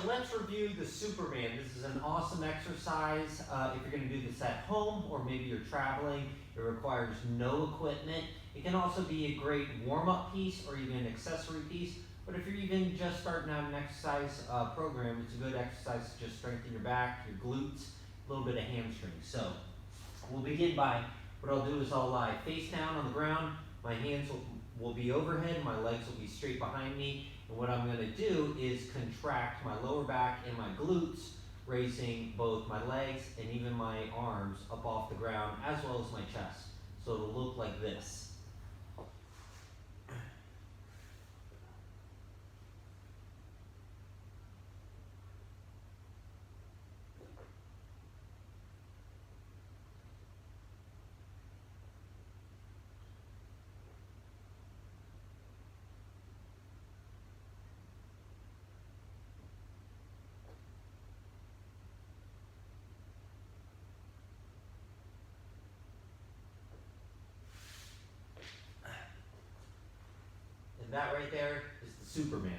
let's review the Superman. This is an awesome exercise if you're going to do this at home or maybe you're traveling. It requires no equipment. It can also be a great warm-up piece or even an accessory piece. But if you're even just starting out an exercise program, it's a good exercise to just strengthen your back, your glutes, a little bit of hamstring. So we'll begin by, what I'll do is I'll lie face down on the ground. My hands will be overhead, my legs will be straight behind me. And what I'm going to do is contract my lower back and my glutes, raising both my legs and even my arms up off the ground, as well as my chest. So it'll look like this. And that right there is the Superman.